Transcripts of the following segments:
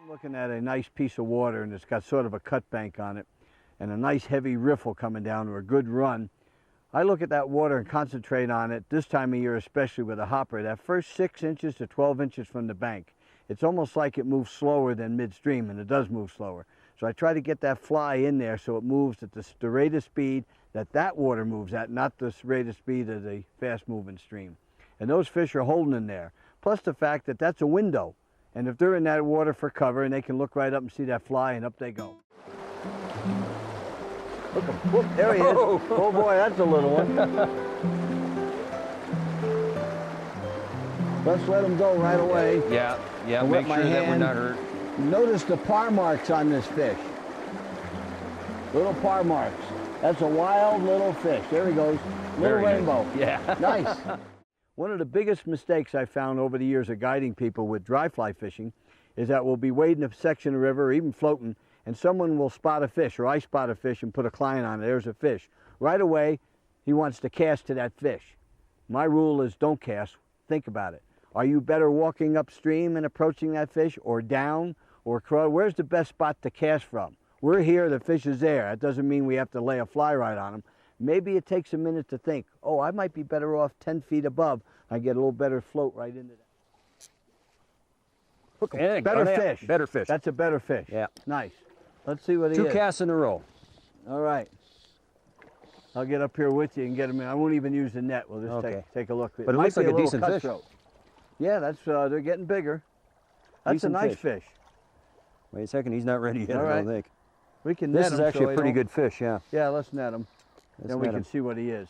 Looking at a nice piece of water, and it's got sort of a cut bank on it and a nice heavy riffle coming down or a good run. I look at that water and concentrate on it this time of year, especially with a hopper. That first 6 inches to 12 inches from the bank, it's almost like it moves slower than midstream, and it does move slower. So I try to get that fly in there so it moves at the rate of speed that water moves at, not the rate of speed of the fast-moving stream. And those fish are holding in there. Plus the fact that that's a window. And if they're in that water for cover, and they can look right up and see that fly, and up they go. Look, whoop, there he is. Oh boy, that's a little one. Let's let him go right away. Yeah, make sure that we're not hurt. Notice the par marks on this fish. Little par marks. That's a wild little fish. There he goes. Little rainbow. Nice. Yeah. Nice. One of the biggest mistakes I found over the years of guiding people with dry fly fishing is that we'll be wading a section of river or even floating, and someone will spot a fish, or I spot a fish and put a client on it. There's a fish. Right away, he wants to cast to that fish. My rule is don't cast. Think about it. Are you better walking upstream and approaching that fish, or down, or crow? Where's the best spot to cast from? We're here, the fish is there. That doesn't mean we have to lay a fly right on him. Maybe it takes a minute to think, oh, I might be better off 10 feet above. I get a little better float right into that. Look, better fish. Better fish. That's a better fish. Yeah. Nice. Let's see what he is. 2 casts in a row. All right. I'll get up here with you and get him in. I won't even use the net. We'll just take a look. But it looks like a decent fish. Yeah, that's they're getting bigger. That's Decent a nice fish. Wait a second, he's not ready yet, All right. I don't think. We can net him. This is actually a pretty good fish, yeah. Yeah, let's net him. Then we net can him. see what he is.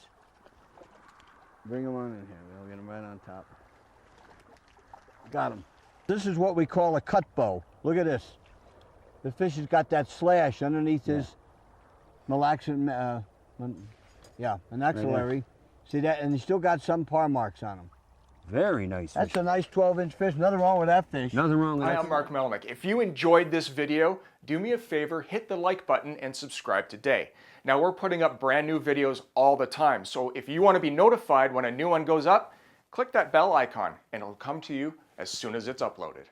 Bring him on in here. We'll get him right on top. Got him. This is what we call a cut bow. Look at this. The fish has got that slash underneath his maxillary. See that? And he's still got some par marks on him. Very nice That's fish. a nice 12-inch fish. Nothing wrong with that fish. Nothing wrong with that. Hi, I'm Mark Melnick. If you enjoyed this video, do me a favor, hit the like button and subscribe today. Now, we're putting up brand new videos all the time, so if you want to be notified when a new one goes up, click that bell icon and it'll come to you as soon as it's uploaded.